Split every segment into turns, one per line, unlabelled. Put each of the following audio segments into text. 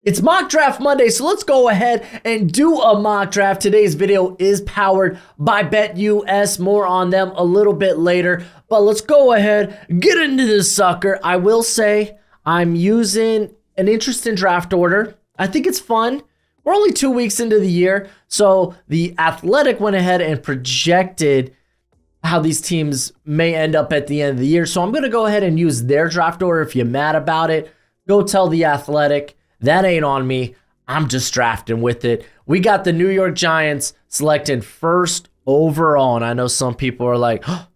It's Mock Draft Monday, so let's go ahead and do a mock draft. Today's video is powered by BetUS. More on them a little bit later, but let's go ahead, get into this sucker. I will say I'm using an interesting draft order. I think it's fun. We're only 2 weeks into the year, so The Athletic went ahead and projected how these teams may end up at the end of the year. So I'm going to go ahead and use their draft order. If you're mad about it, go tell The Athletic. That ain't on me. I'm just drafting with it. We got the New York Giants selecting first overall. And I know some people are like, oh,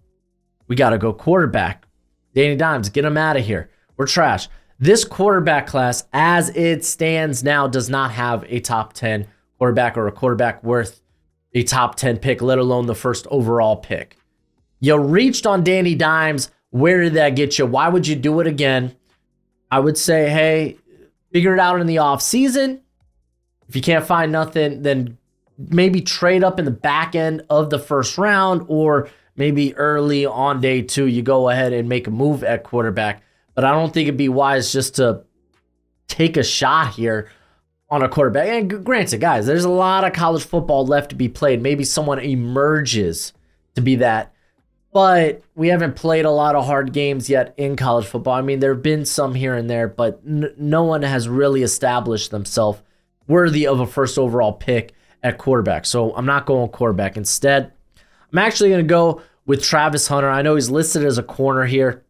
we got to go quarterback. Danny Dimes, get him out of here. We're trash. This quarterback class, as it stands now, does not have a top 10 quarterback or a quarterback worth a top 10 pick, let alone the first overall pick. You reached on Danny Dimes. Where did that get you? Why would you do it again? I would say, hey, figure it out in the offseason. If you can't find nothing, then maybe trade up in the back end of the first round, or maybe early on day 2, you go ahead and make a move at quarterback. But I don't think it'd be wise just to take a shot here on a quarterback. And granted, guys, there's a lot of college football left to be played. Maybe someone emerges to be that. But we haven't played a lot of hard games yet in college football. I mean, there have been some here and there, but no one has really established themselves worthy of a first overall pick at quarterback. So I'm not going quarterback. Instead, I'm actually going to go with Travis Hunter. I know he's listed as a corner here.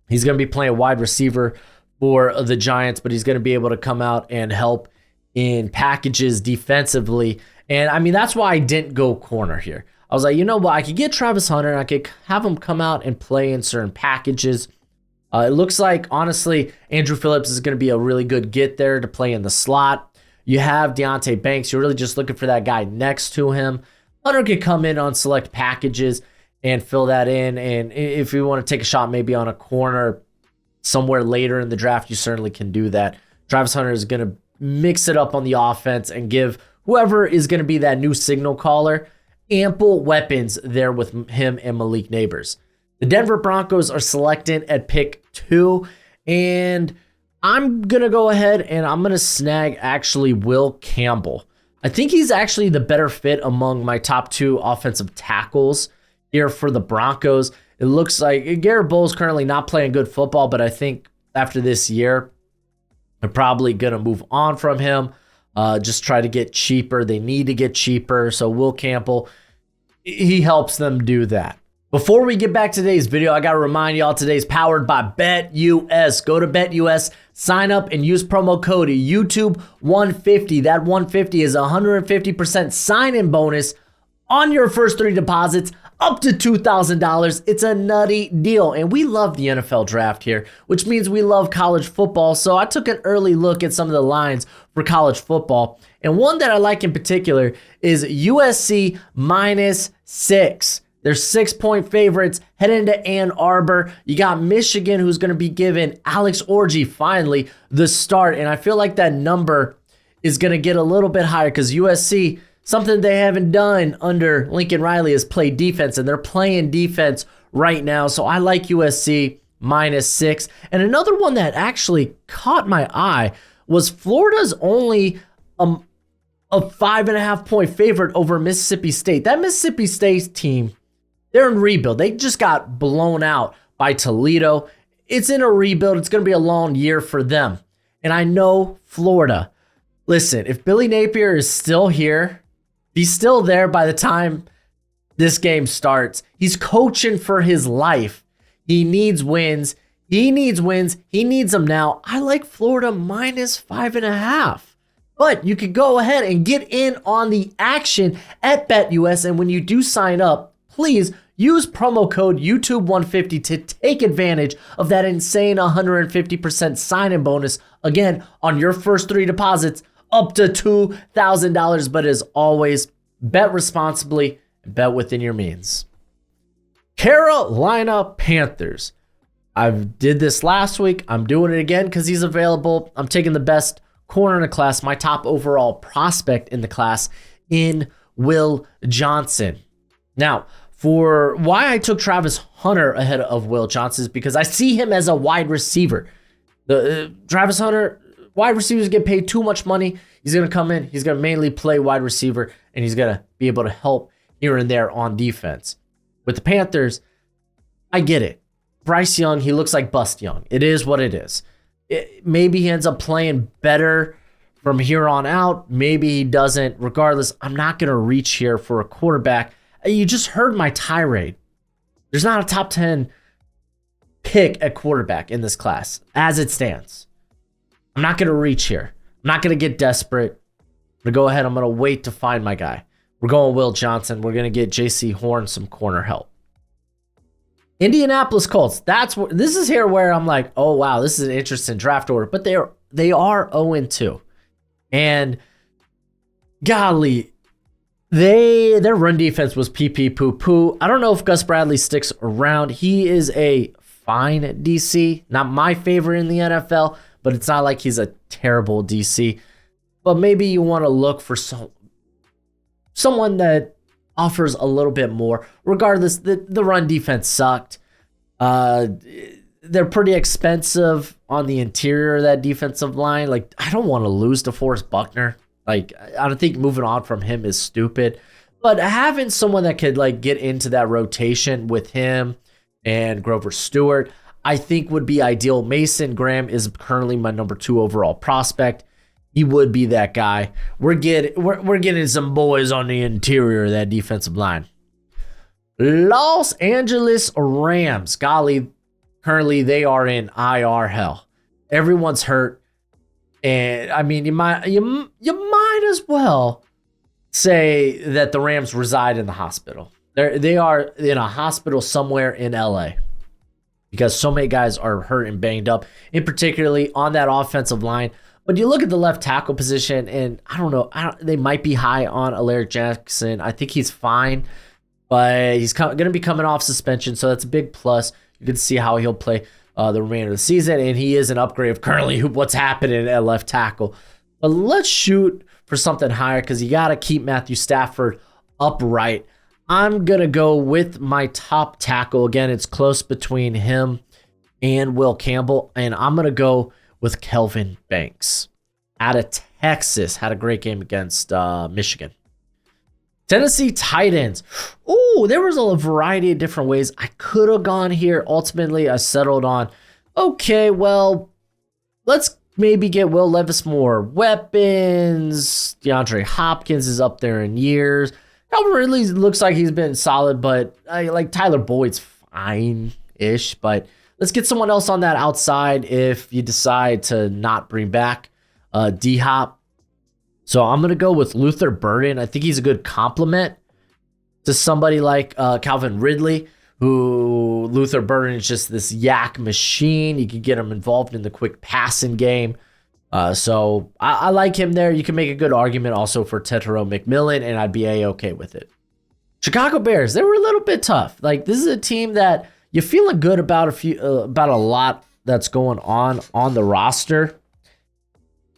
He's going to be playing wide receiver for the Giants, but he's going to be able to come out and help in packages defensively. And I mean, that's why I didn't go corner here. I was like, you know what? I could get Travis Hunter and I could have him come out and play in certain packages. It looks like, honestly, Andrew Phillips is going to be a really good get there to play in the slot. You have Deonte Banks. You're really just looking for that guy next to him. Hunter could come in on select packages and fill that in. And if you want to take a shot maybe on a corner somewhere later in the draft, you certainly can do that. Travis Hunter is going to mix it up on the offense and give whoever is going to be that new signal caller ample weapons there with him and Malik Neighbors. The Denver Broncos are selecting at pick 2, and I'm going to go ahead and I'm going to snag actually Will Campbell. I think he's actually the better fit among my top 2 offensive tackles here for the Broncos. It looks like Garrett Bowles currently not playing good football, but I think after this year, they're probably going to move on from him. Just try to get cheaper. They need to get cheaper. So Will Campbell, he helps them do that. Before we get back to today's video, I got to remind y'all today's powered by BetUS. Go to BetUS, sign up, and use promo code YouTube150. That 150 is a 150% sign-in bonus on your first 3 deposits up to $2,000. It's a nutty deal. And we love the NFL draft here, which means we love college football. So I took an early look at some of the lines for college football. And one that I like in particular is USC -6. They're 6-point favorites heading to Ann Arbor. You got Michigan, who's going to be giving Alex Orji finally the start. And I feel like that number is going to get a little bit higher because USC, something they haven't done under Lincoln Riley, is play defense, and they're playing defense right now. So I like USC -6. And another one that actually caught my eye was Florida's only a 5.5-point favorite over Mississippi State. That Mississippi State team, they're in rebuild. They just got blown out by Toledo. It's in a rebuild. It's going to be a long year for them. And I know Florida. Listen, if Billy Napier is still here, he's still there by the time this game starts. He's coaching for his life. He needs wins. He needs them now. I like Florida -5.5. But you could go ahead and get in on the action at BetUS. And when you do sign up, please use promo code YouTube150 to take advantage of that insane 150% sign-in bonus. Again, on your first 3 deposits up to $2,000. But as always, bet responsibly and bet within your means. Carolina Panthers. I did this last week. I'm doing it again because he's available. I'm taking the best corner in the class, my top overall prospect in the class, in Will Johnson. Now, for why I took Travis Hunter ahead of Will Johnson is because I see him as a wide receiver. Travis Hunter, wide receivers get paid too much money. He's going to come in. He's going to mainly play wide receiver, and he's going to be able to help here and there on defense. With the Panthers, I get it. Bryce Young, he looks like Bust Young. It is what it is. Maybe he ends up playing better from here on out. Maybe he doesn't. Regardless, I'm not going to reach here for a quarterback. You just heard my tirade. There's not a top 10 pick at quarterback in this class as it stands. I'm not going to reach here. I'm not going to get desperate. I'm going to go ahead. I'm going to wait to find my guy. We're going Will Johnson. We're going to get J.C. Horn some corner help. Indianapolis Colts. This is here where I'm like, oh wow, this is an interesting draft order. But they are 0-2, and golly, their run defense was pee poo poo. I don't know if Gus Bradley sticks around. He is a fine DC, not my favorite in the NFL, but it's not like he's a terrible DC. But maybe you want to look for someone that offers a little bit more. Regardless, the run defense sucked. They're pretty expensive on the interior of that defensive line. Like, I don't want to lose to Forrest Buckner. Like, I don't think moving on from him is stupid. But having someone that could like get into that rotation with him and Grover Stewart, I think would be ideal. Mason Graham is currently my number 2 overall prospect. He would be that guy. We're getting some boys on the interior of that defensive line. Los Angeles Rams. Golly, currently they are in IR hell. Everyone's hurt. And I mean, you might as well say that the Rams reside in the hospital. They are in a hospital somewhere in LA because so many guys are hurt and banged up, and particularly on that offensive line. But you look at the left tackle position, and I don't know. They might be high on Alaric Jackson. I think he's fine, but he's going to be coming off suspension, so that's a big plus. You can see how he'll play the remainder of the season, and he is an upgrade of currently what's happening at left tackle. But let's shoot for something higher because you got to keep Matthew Stafford upright. I'm going to go with my top tackle. Again, it's close between him and Will Campbell, and I'm going to go with Kelvin Banks out of Texas. Had a great game against Michigan. Tennessee Titans. Ooh, there was a variety of different ways I could have gone here. Ultimately, I settled on, okay, well, let's maybe get Will Levis more weapons. DeAndre Hopkins is up there in years. Calvin Ridley looks like he's been solid, but like Tyler Boyd's fine-ish, but let's get someone else on that outside if you decide to not bring back D-Hop. So I'm going to go with Luther Burden. I think he's a good complement to somebody like Calvin Ridley, who Luther Burden is just this yak machine. You can get him involved in the quick passing game. So I like him there. You can make a good argument also for Tetero McMillan, and I'd be A-okay with it. Chicago Bears, they were a little bit tough. Like, this is a team that you're feeling good about about a lot that's going on the roster.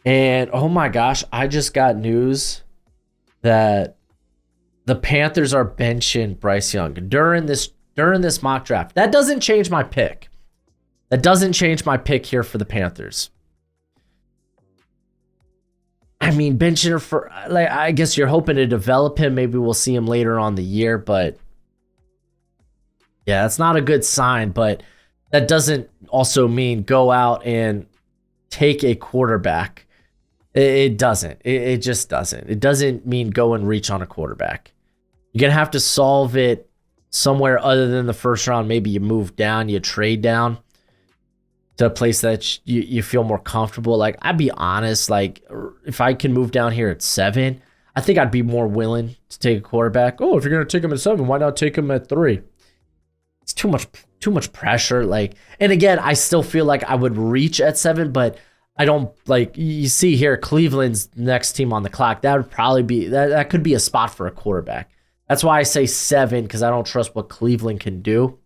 And oh my gosh, I just got news that the Panthers are benching Bryce Young during this mock draft. That doesn't change my pick. That doesn't change my pick here for the Panthers. I mean, benching her for, like, I guess you're hoping to develop him. Maybe we'll see him later on the year, but yeah, that's not a good sign. But that doesn't also mean go out and take a quarterback. It doesn't. It just doesn't. It doesn't mean go and reach on a quarterback. You're going to have to solve it somewhere other than the first round. Maybe you move down, you trade down to a place that you feel more comfortable. Like, I'd be honest, like, if I can move down here at 7, I think I'd be more willing to take a quarterback. Oh, if you're going to take him at 7, why not take him at 3? It's too much pressure. Like, and again, I still feel like I would reach at 7, but I don't, like, you see here, Cleveland's next team on the clock. That would probably be, that could be a spot for a quarterback. That's why I say 7, because I don't trust what Cleveland can do.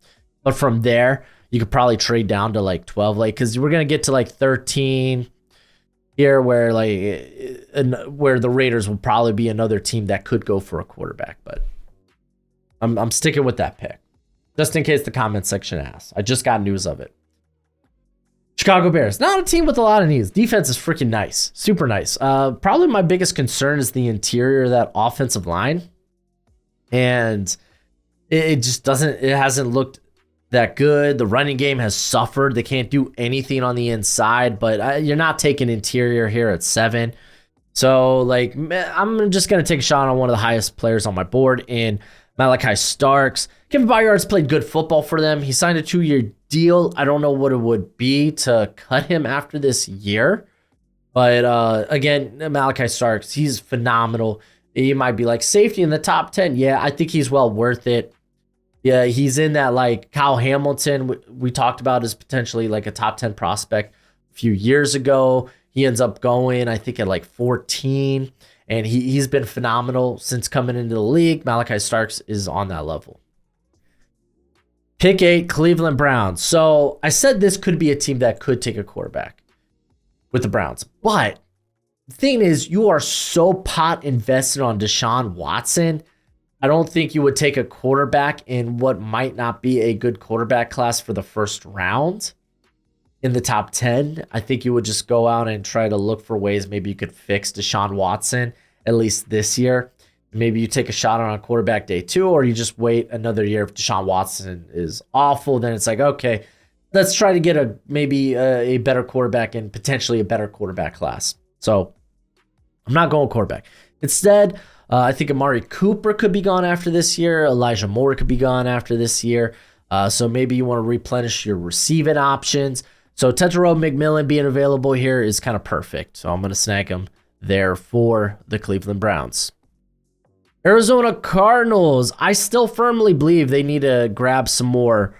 But from there, you could probably trade down to like 12, like, because we're gonna get to like 13 here, where where the Raiders will probably be another team that could go for a quarterback. But I'm sticking with that pick, just in case the comment section asks. I just got news of it. Chicago Bears, not a team with a lot of needs. Defense is freaking nice, super nice. Probably my biggest concern is the interior of that offensive line. And it just it hasn't looked that good. The running game has suffered. They can't do anything on the inside, but you're not taking interior here at 7. So, like, I'm just going to take a shot on one of the highest players on my board in Malachi Starks. Kevin Byard's played good football for them. He signed a 2-year deal. I don't know what it would be to cut him after this year. But, again, Malachi Starks, he's phenomenal. He might be like safety in the top 10. Yeah, I think he's well worth it. Yeah, he's in that, like, Kyle Hamilton we talked about as potentially like a top 10 prospect a few years ago. He ends up going, I think, at like 14, and he's been phenomenal since coming into the league. Malachi Starks is on that level. Pick 8, Cleveland Browns. So I said this could be a team that could take a quarterback with the Browns, but the thing is, you are so pot invested on Deshaun Watson. I don't think you would take a quarterback in what might not be a good quarterback class for the first round in the top 10. I think you would just go out and try to look for ways maybe you could fix Deshaun Watson, at least this year. Maybe you take a shot on a quarterback day 2, or you just wait another year. If Deshaun Watson is awful, then it's like, okay, let's try to get maybe a better quarterback and potentially a better quarterback class. So I'm not going quarterback. Instead, I think Amari Cooper could be gone after this year. Elijah Moore could be gone after this year. So maybe you want to replenish your receiving options. So Tetairoa McMillan being available here is kind of perfect. So I'm going to snag him there for the Cleveland Browns. Arizona Cardinals. I still firmly believe they need to grab some more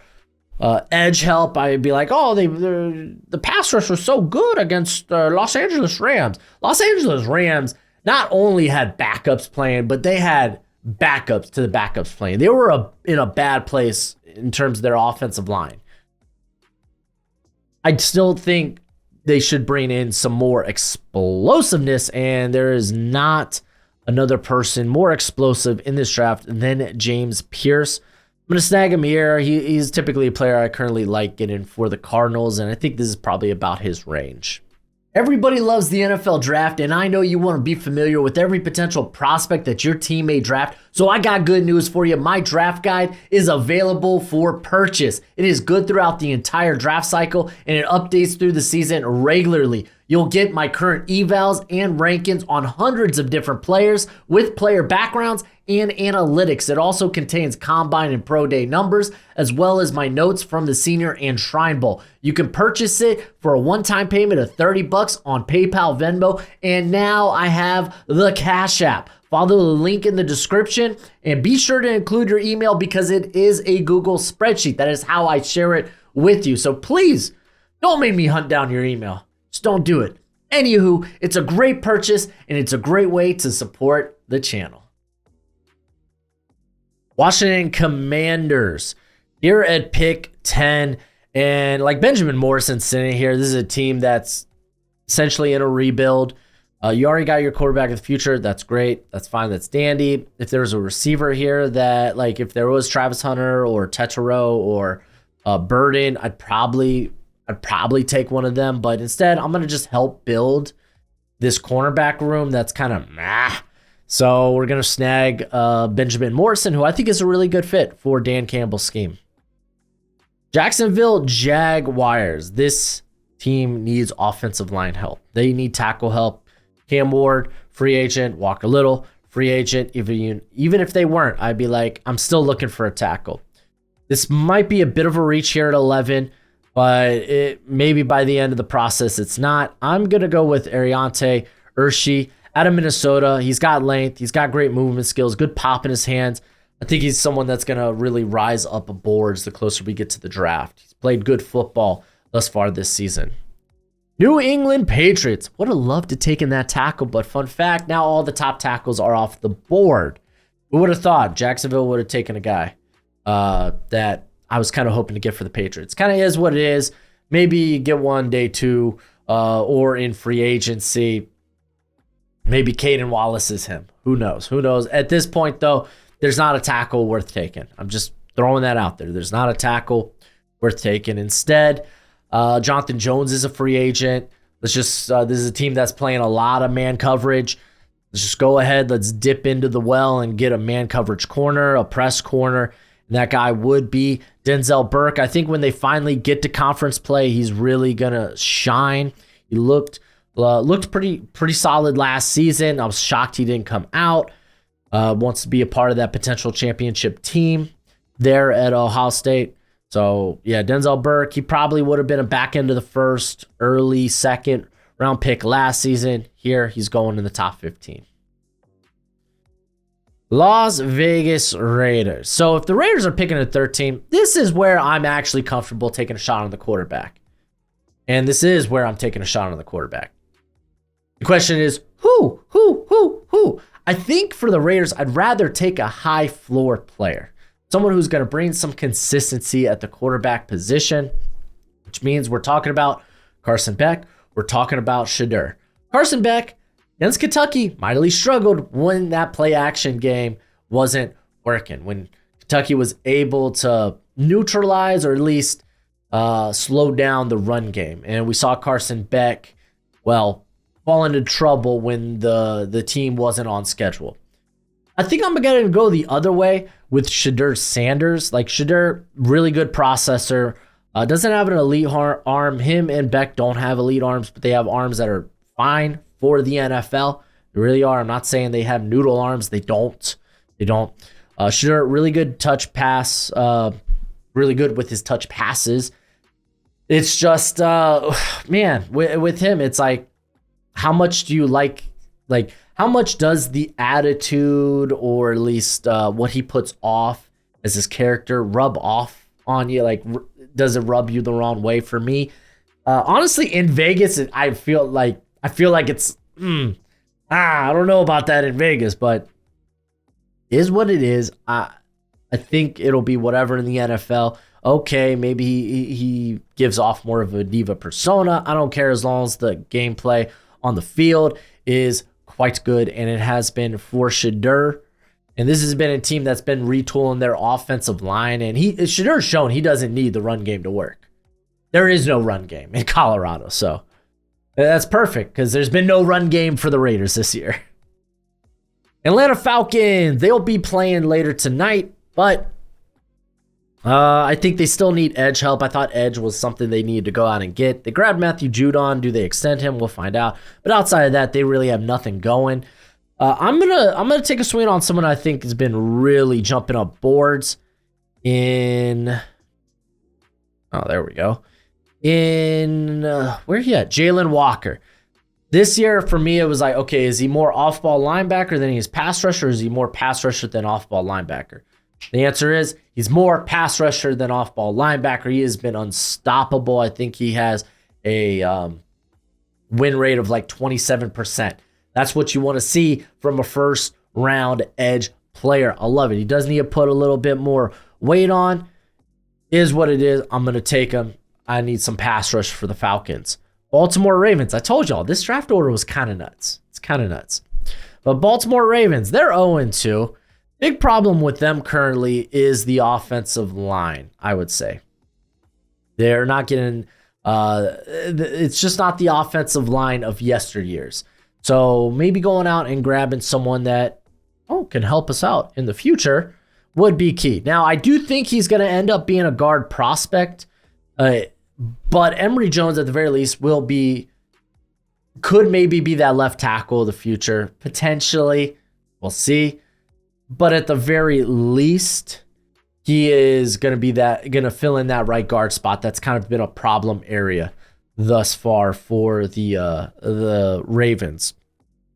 edge help. I'd be like, oh, the pass rush was so good against Los Angeles Rams. Los Angeles Rams not only had backups playing, but they had backups to the backups playing. They were in a bad place in terms of their offensive line. I still think they should bring in some more explosiveness, and there is not another person more explosive in this draft than James Pierce. I'm going to snag him here. He's typically a player I currently like getting for the Cardinals, and I think this is probably about his range. Everybody loves the NFL draft, and I know you want to be familiar with every potential prospect that your team may draft. So I got good news for you. My draft guide is available for purchase. It is good throughout the entire draft cycle, and it updates through the season regularly. You'll get my current evals and rankings on hundreds of different players with player backgrounds and analytics. It also contains combine and pro day numbers, as well as my notes from the Senior and Shrine Bowl. You can purchase it for a one-time payment of $30 on PayPal, Venmo, and now I have the Cash App. Follow the link in the description and be sure to include your email because it is a Google spreadsheet. That is how I share it with you. So please don't make me hunt down your email. Just don't do it. Anywho, it's a great purchase and it's a great way to support the channel. Washington Commanders here at pick 10. And like Benjamin Morrison sitting here, this is a team that's essentially in a rebuild. You already got your quarterback of the future. That's great. That's fine. That's dandy. If there's a receiver here that, like, if there was Travis Hunter or Tetairoa or Burden, I'd probably take one of them. But instead, I'm going to just help build this cornerback room that's kind of meh. So we're going to snag Benjamin Morrison, who I think is a really good fit for Dan Campbell's scheme. Jacksonville Jaguars. This team needs offensive line help. They need tackle help. Cam Ward, free agent. Walker Little, free agent. Even if they weren't, I'd be like, I'm still looking for a tackle. This might be a bit of a reach here at 11, but maybe by the end of the process, it's not. I'm going to go with Ariante Urshi out of Minnesota. He's got length. He's got great movement skills, good pop in his hands. I think he's someone that's going to really rise up boards the closer we get to the draft. He's played good football thus far this season. New England Patriots. Would have loved to take in that tackle, but fun fact, now all the top tackles are off the board. Who would have thought Jacksonville would have taken a guy that I was kind of hoping to get for the Patriots? Kind of is what it is. Maybe you get one day 2 or in free agency. Maybe Caden Wallace is him. Who knows? Who knows? At this point, though, there's not a tackle worth taking. I'm just throwing that out there. There's not a tackle worth taking. Instead, Jonathan Jones is a free agent. Let's just, this is a team that's playing a lot of man coverage. Let's just go ahead. Let's dip into the well and get a man coverage corner, a press corner. And that guy would be Denzel Burke. I think when they finally get to conference play, he's really going to shine. He looked pretty solid last season. I was shocked he didn't come out. Wants to be a part of that potential championship team there at Ohio State. So, yeah, Denzel Burke, he probably would have been a back end of the first, early second round pick last season. Here, he's going in the top 15. Las Vegas Raiders. So, if the Raiders are picking at 13, this is where I'm actually comfortable taking a shot on the quarterback. And this is where I'm taking a shot on the quarterback. The question is, who? I think for the Raiders, I'd rather take a high floor player. Someone who's going to bring some consistency at the quarterback position, which means we're talking about Carson Beck. We're talking about Shedeur. Carson Beck against Kentucky mightily struggled when that play action game wasn't working. When Kentucky was able to neutralize or at least slow down the run game. And we saw Carson Beck, fall into trouble when the team wasn't on schedule. I think I'm going to go the other way with Shedeur Sanders. Like Shedeur, really good processor. Doesn't have an elite arm. Him and Beck don't have elite arms, but they have arms that are fine for the NFL. They really are. I'm not saying they have noodle arms. They don't. Shedeur, really good touch pass. Really good with his touch passes. It's just, man, with him, it's like, how much do you like, how much does the attitude or at least what he puts off as his character rub off on you? Like, does it rub you the wrong way? For me, honestly, in Vegas, I feel like it's, I don't know about that in Vegas, but is what it is. I think it'll be whatever in the NFL. Okay, maybe he gives off more of a diva persona. I don't care as long as the gameplay on the field is quite good, and it has been for Shedeur. And this has been a team that's been retooling their offensive line, and Shedeur's shown he doesn't need the run game to work. There is no run game in Colorado, so that's perfect because there's been no run game for the Raiders this year. Atlanta Falcons, they'll be playing later tonight, but I think they still need edge help. I thought edge was something they needed to go out and get. They grabbed Matthew Judon. Do they extend him? We'll find out. But outside of that, they really have nothing going. I'm gonna take a swing on someone I think has been really jumping up boards in. Oh, there we go. Where he at? Jalen Walker. This year for me, it was like, okay, is he more off-ball linebacker than he is pass rusher, or is he more pass rusher than off-ball linebacker? The answer is he's more pass rusher than off-ball linebacker. He has been unstoppable. I think he has a win rate of like 27%. That's what you want to see from a first-round edge player. I love it. He does need to put a little bit more weight on. Is what it is. I'm going to take him. I need some pass rush for the Falcons. Baltimore Ravens. I told y'all, this draft order was kind of nuts. It's kind of nuts. But Baltimore Ravens, they're 0-2. Big problem with them currently is the offensive line, I would say. They're not getting, it's just not the offensive line of yesteryears. So maybe going out and grabbing someone that can help us out in the future would be key. Now, I do think he's going to end up being a guard prospect, but Emory Jones at the very least could maybe be that left tackle of the future. Potentially, we'll see. But at the very least, he is going to fill in that right guard spot. That's kind of been a problem area thus far for the Ravens.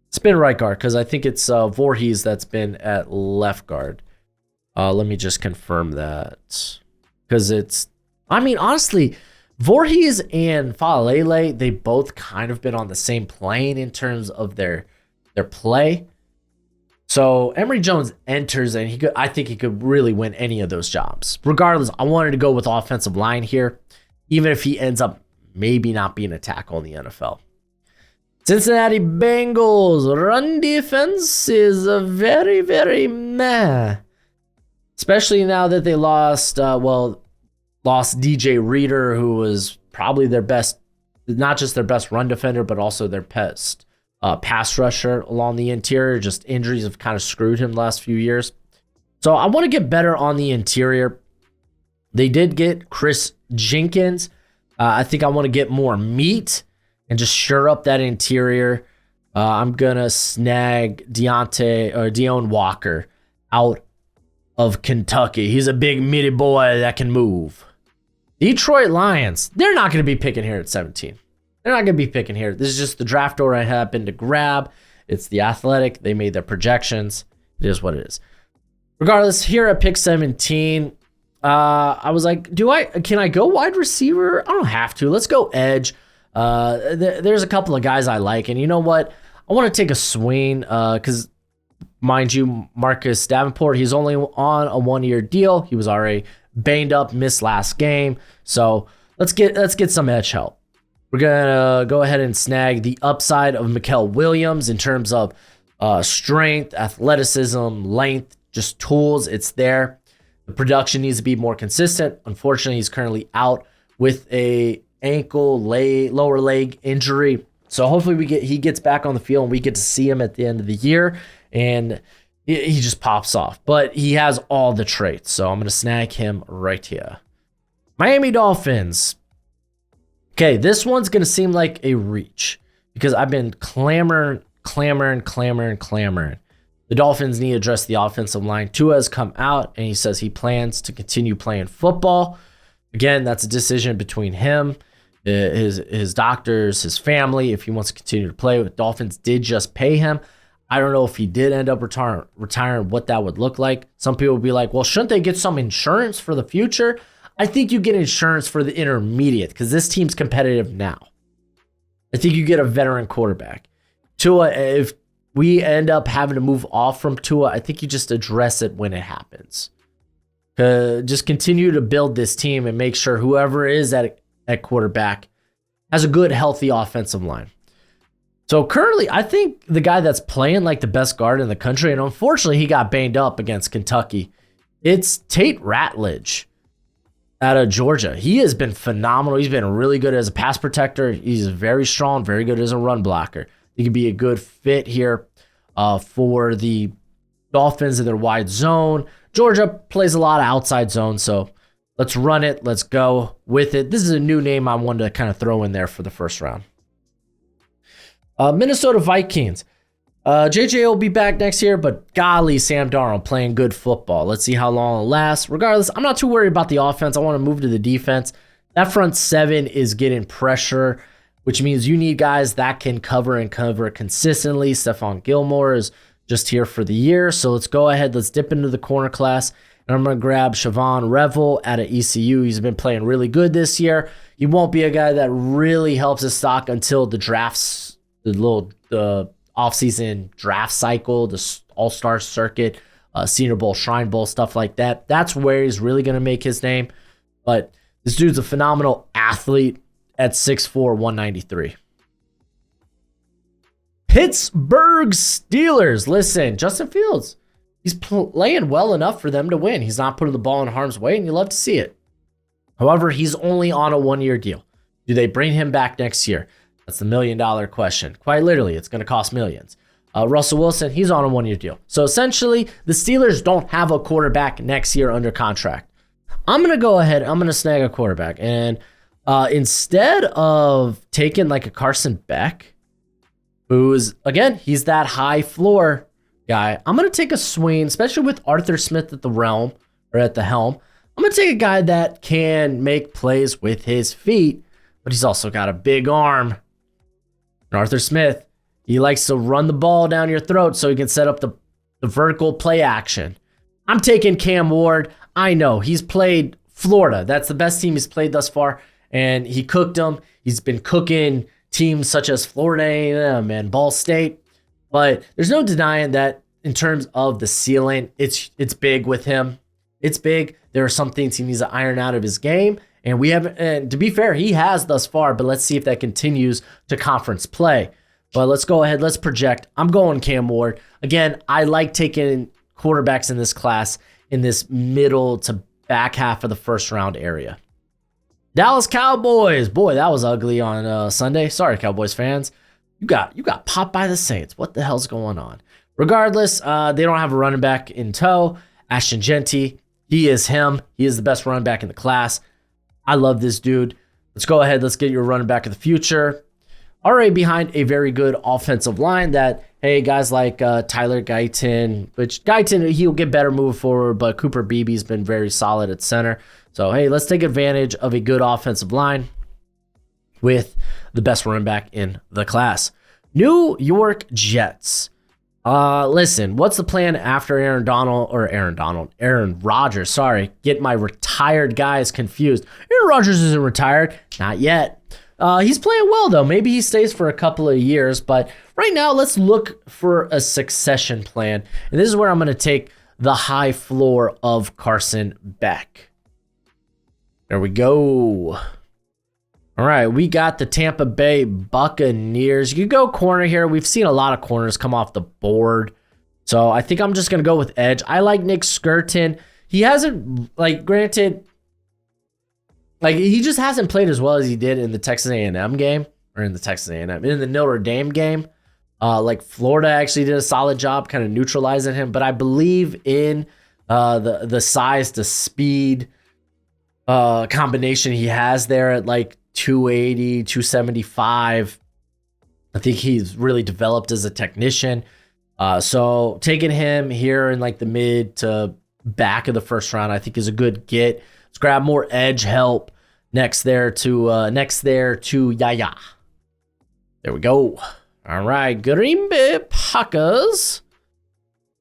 It's been right guard because I think it's Voorhees that's been at left guard. Let me just confirm that because honestly, Voorhees and Faalele, they both kind of been on the same plane in terms of their play. So Emory Jones enters, and I think he could really win any of those jobs. Regardless, I wanted to go with offensive line here, even if he ends up maybe not being a tackle in the NFL. Cincinnati Bengals run defense is a very, very meh. Especially now that they lost DJ Reader, who was probably their best, not just their best run defender, but also their best pass rusher along the interior. Just injuries have kind of screwed him the last few years. So I want to get better on the interior. They did get Chris Jenkins. I think I want to get more meat and just shore up that interior. I'm going to snag Deone Walker out of Kentucky. He's a big meaty boy that can move. Detroit Lions, they're not going to be picking here at 17. They're not going to be picking here. This is just the draft order I happened to grab. It's the Athletic. They made their projections. It is what it is. Regardless, here at pick 17, I was like, can I go wide receiver? I don't have to. Let's go edge. There's a couple of guys I like, and you know what? I want to take a swing because, mind you, Marcus Davenport, he's only on a 1-year deal. He was already banged up, missed last game. So let's get some edge help. We're gonna go ahead and snag the upside of Mikael Williams in terms of strength, athleticism, length, just tools. It's there. The production needs to be more consistent. Unfortunately, he's currently out with a lower leg injury. So hopefully he gets back on the field and we get to see him at the end of the year and he just pops off. But he has all the traits, so I'm going to snag him right here. Miami Dolphins. Okay, this one's going to seem like a reach because I've been clamoring. The Dolphins need to address the offensive line. Tua has come out and he says he plans to continue playing football. Again, that's a decision between him, his doctors, his family, if he wants to continue to play. The Dolphins did just pay him. I don't know if he did end up retiring, what that would look like. Some people would be like, well, shouldn't they get some insurance for the future? I think you get insurance for the intermediate because this team's competitive now. I think you get a veteran quarterback. Tua, if we end up having to move off from Tua, I think you just address it when it happens. Just continue to build this team and make sure whoever is at quarterback has a good, healthy offensive line. So currently, I think the guy that's playing like the best guard in the country, and unfortunately he got banged up against Kentucky, it's Tate Ratledge out of Georgia. He has been phenomenal. He's been really good as a pass protector. He's very strong, very good as a run blocker. He could be a good fit here for the Dolphins in their wide zone. Georgia plays a lot of outside zone, so let's run it. Let's go with it. This is a new name I wanted to kind of throw in there for the first round. Minnesota Vikings. JJ will be back next year, but golly, Sam Darnold playing good football. Let's see how long it'll last. Regardless, I'm not too worried about the offense. I want to move to the defense. That front seven is getting pressure, which means you need guys that can cover and cover consistently. Stephon Gilmore is just here for the year. So let's go ahead. Let's dip into the corner class. And I'm going to grab Siobhan Revel out of ECU. He's been playing really good this year. He won't be a guy that really helps his stock until the drafts, the offseason draft cycle, the All-Star circuit, Senior Bowl, Shrine Bowl, stuff like that. That's where he's really going to make his name. But this dude's a phenomenal athlete at 6'4", 193. Pittsburgh Steelers. Listen, Justin Fields, he's playing well enough for them to win. He's not putting the ball in harm's way, and you love to see it. However, he's only on a 1-year deal. Do they bring him back next year? That's the $1 million question. Quite literally, it's going to cost millions. Russell Wilson, he's on a 1-year deal. So essentially, the Steelers don't have a quarterback next year under contract. I'm going to go ahead. I'm going to snag a quarterback. And instead of taking like a Carson Beck, who's, again, he's that high floor guy, I'm going to take a swing, especially with Arthur Smith at the helm. I'm going to take a guy that can make plays with his feet, but he's also got a big arm. And Arthur Smith, he likes to run the ball down your throat so he can set up the vertical play action. I'm taking Cam Ward. I know he's played Florida. That's the best team he's played thus far, and he cooked them. He's been cooking teams such as Florida A&M and Ball State, but there's no denying that in terms of the ceiling, it's big with him. It's big. There are some things he needs to iron out of his game, and we haven't. And to be fair, he has thus far. But let's see if that continues to conference play. But let's go ahead. Let's project. I'm going Cam Ward again. I like taking quarterbacks in this class in this middle to back half of the first round area. Dallas Cowboys. Boy, that was ugly on Sunday. Sorry, Cowboys fans. You got popped by the Saints. What the hell's going on? Regardless, they don't have a running back in tow. Ashton Genty, he is him. He is the best running back in the class. I love this dude. Let's go ahead. Let's get your running back of the future. Already behind a very good offensive line that, hey, guys like Tyler Guyton, which Guyton, he'll get better moving forward, but Cooper Beebe's been very solid at center. So, hey, let's take advantage of a good offensive line with the best running back in the class. New York Jets. Listen, what's the plan after Aaron Rodgers, sorry. Get my retired guys confused. Aaron Rodgers isn't retired. Not yet. He's playing well, though. Maybe he stays for a couple of years. But right now, let's look for a succession plan. And this is where I'm going to take the high floor of Carson Beck. There we go. All right, we got the Tampa Bay Buccaneers. You could go corner here. We've seen a lot of corners come off the board. So I think I'm just going to go with edge. I like Nick Skirton. He hasn't, granted, he just hasn't played as well as he did in the Texas A&M game. Or in the Notre Dame game. Florida actually did a solid job kind of neutralizing him. But I believe in the size to speed combination he has there at 280, 275. I think he's really developed as a technician. So taking him here in the mid to back of the first round, I think is a good get. Let's grab more edge help next there to Yaya. There we go. All right, Green Bay Packers.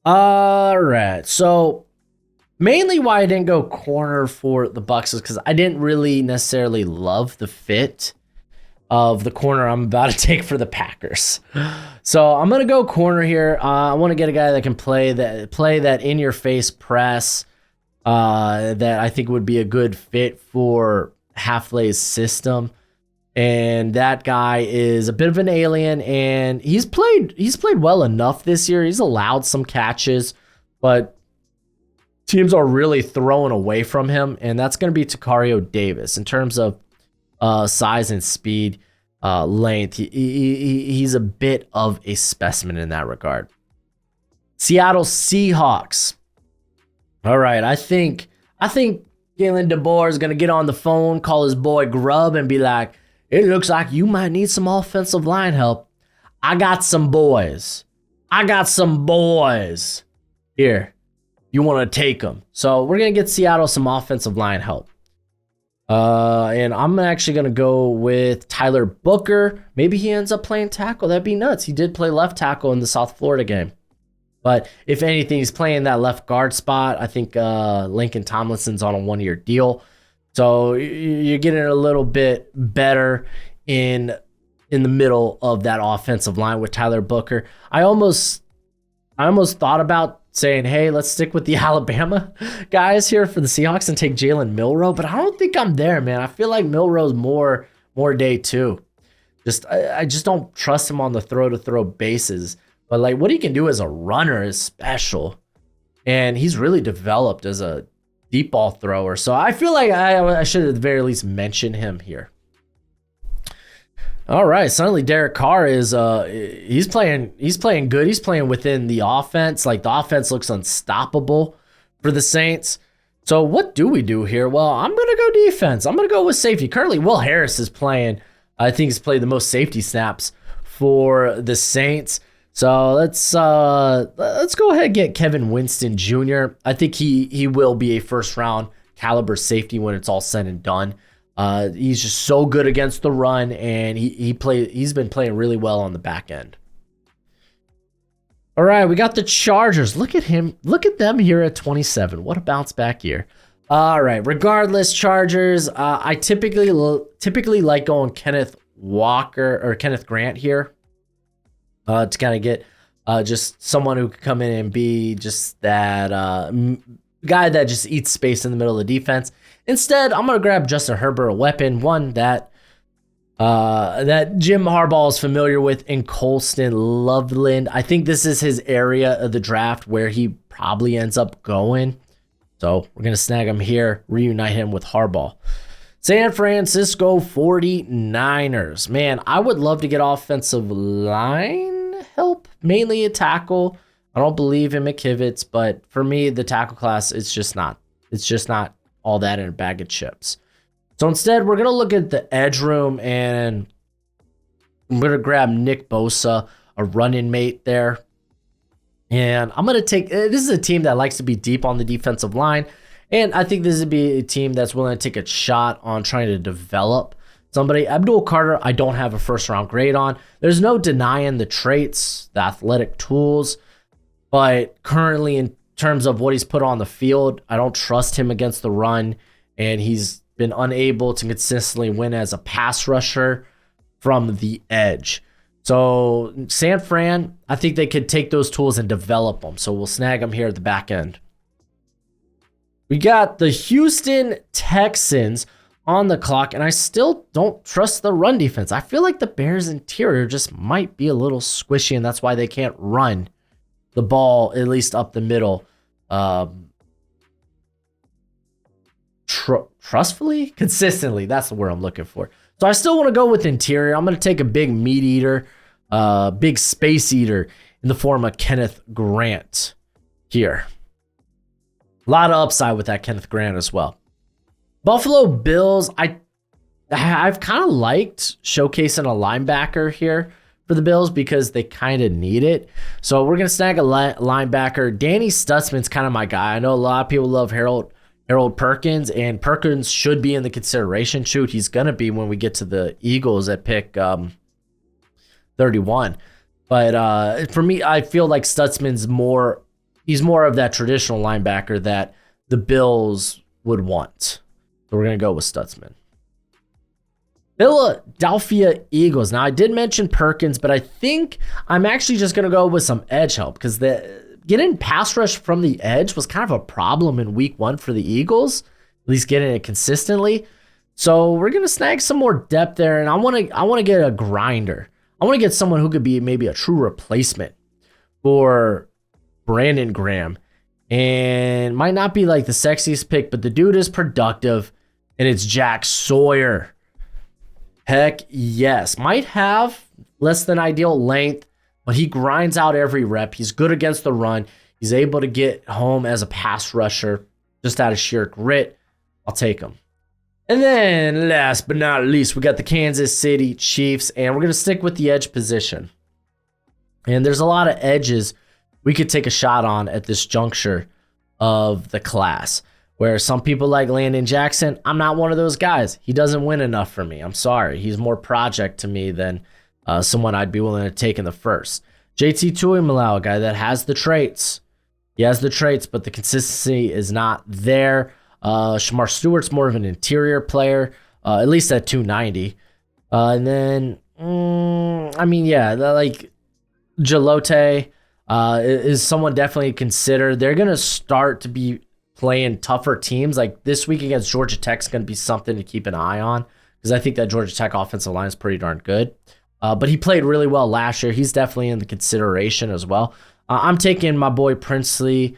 All right, so mainly why I didn't go corner for the Bucs is because I didn't really necessarily love the fit of the corner I'm about to take for the Packers. So I'm going to go corner here. I want to get a guy that can play that in-your-face press that I think would be a good fit for Halflay's system. And that guy is a bit of an alien, and he's played well enough this year. He's allowed some catches, but teams are really throwing away from him, and that's going to be Takario Davis. In terms of size and speed, length, he's a bit of a specimen in that regard. Seattle Seahawks. All right, I think Kalen DeBoer is going to get on the phone, call his boy Grubb, and be like, it looks like you might need some offensive line help. I got some boys. Here. You want to take them. So we're going to get Seattle some offensive line help. And I'm actually going to go with Tyler Booker. Maybe he ends up playing tackle. That'd be nuts. He did play left tackle in the South Florida game. But if anything, he's playing that left guard spot. I think Lincoln Tomlinson's on a one-year deal. So you're getting a little bit better in the middle of that offensive line with Tyler Booker. I almost thought about saying, hey, let's stick with the Alabama guys here for the Seahawks and take Jalen Milroe, but I don't think I'm there, man. I feel like Milroe's more day two. I just don't trust him on the throw-to-throw bases. But what he can do as a runner is special. And he's really developed as a deep ball thrower. So I feel like I should at the very least mention him here. All right, suddenly Derek Carr is he's playing good. He's playing within the offense. The offense looks unstoppable for the Saints. So what do we do here? Well, I'm going to go defense. I'm going to go with safety. Currently, Will Harris is playing. I think he's played the most safety snaps for the Saints. So let's go ahead and get Kevin Winston Jr. I think he will be a first round caliber safety when it's all said and done. He's just so good against the run, and he's been playing really well on the back end. All right, we got the Chargers. Look at him. Look at them here at 27. What a bounce back year. All right, regardless, Chargers. I typically like going Kenneth Grant here to kind of get just someone who could come in and be just that guy that just eats space in the middle of the defense. Instead, I'm going to grab Justin Herbert, a weapon, one that Jim Harbaugh is familiar with in Colston Loveland. I think this is his area of the draft where he probably ends up going. So we're going to snag him here, reunite him with Harbaugh. San Francisco 49ers. Man, I would love to get offensive line help, mainly a tackle. I don't believe in McKivitz, but for me, the tackle class, it's just not all that in a bag of chips. So instead, we're going to look at the edge room, and I'm going to grab Nick Bosa, a running mate there. And I'm going to take, this is a team that likes to be deep on the defensive line. And I think this would be a team that's willing to take a shot on trying to develop somebody. Abdul Carter, I don't have a first round grade on. There's no denying the traits, the athletic tools. But currently, in terms of what he's put on the field, I don't trust him against the run. And he's been unable to consistently win as a pass rusher from the edge. So San Fran, I think they could take those tools and develop them. So we'll snag them here at the back end. We got the Houston Texans on the clock, and I still don't trust the run defense. I feel like the Bears' interior just might be a little squishy, and that's why they can't run the ball, at least up the middle. Trustfully? Consistently. That's the word I'm looking for. So I still want to go with interior. I'm going to take a big meat eater, big space eater in the form of Kenneth Grant here. A lot of upside with that Kenneth Grant as well. Buffalo Bills, I've kind of liked showcasing a linebacker here for the Bills because they kind of need it. So we're going to snag a linebacker. Danny Stutzman's kind of my guy. I know a lot of people love Harold Perkins, and Perkins should be in the consideration. Shoot, he's going to be when we get to the Eagles at pick 31. But for me, I feel like Stutzman's he's more of that traditional linebacker that the Bills would want. So we're going to go with Stutzman. Philadelphia Eagles. Now, I did mention Perkins, but I think I'm actually just going to go with some edge help because getting pass rush from the edge was kind of a problem in week 1 for the Eagles, at least getting it consistently. So we're going to snag some more depth there, and I want to get a grinder. I want to get someone who could be maybe a true replacement for Brandon Graham, and might not be like the sexiest pick, but the dude is productive, and it's Jack Sawyer. Heck yes. Might have less than ideal length, but he grinds out every rep. He's good against the run. He's able to get home as a pass rusher just out of sheer grit. I'll take him. And then last but not least, we got the Kansas City Chiefs, and we're going to stick with the edge position. And there's a lot of edges we could take a shot on at this juncture of the class, where some people like Landon Jackson. I'm not one of those guys. He doesn't win enough for me. I'm sorry. He's more project to me than someone I'd be willing to take in the first. JT Tuimoloau, a guy that has the traits. He has the traits, but the consistency is not there. Shamar Stewart's more of an interior player, at least at 290. And then, like Jalote is someone definitely considered. They're going to start to be playing tougher teams. Like this week against Georgia Tech is going to be something to keep an eye on because I think that Georgia Tech offensive line is pretty darn good. But he played really well last year. He's definitely in the consideration as well. I'm taking my boy Princely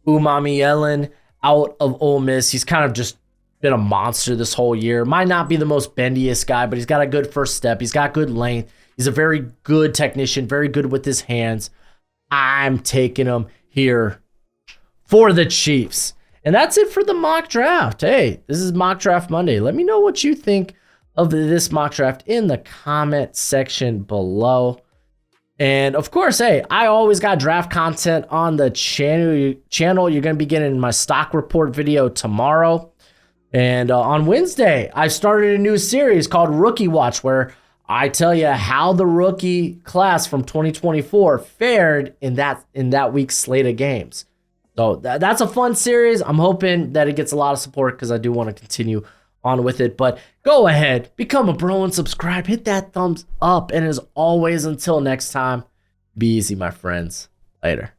Umami out of Ole Miss. He's kind of just been a monster this whole year. Might not be the most bendiest guy, but he's got a good first step. He's got good length. He's a very good technician, very good with his hands. I'm taking him here for the Chiefs. And that's it for the mock draft. Hey, this is Mock Draft Monday. Let me know what you think of this mock draft in the comment section below. And of course, hey, I always got draft content on the channel. You're going to be getting my stock report video tomorrow. And on Wednesday, I started a new series called Rookie Watch, where I tell you how the rookie class from 2024 fared in that week's slate of games. So that's a fun series. I'm hoping that it gets a lot of support because I do want to continue on with it. But go ahead, become a bro and subscribe. Hit that thumbs up. And as always, until next time, be easy, my friends. Later.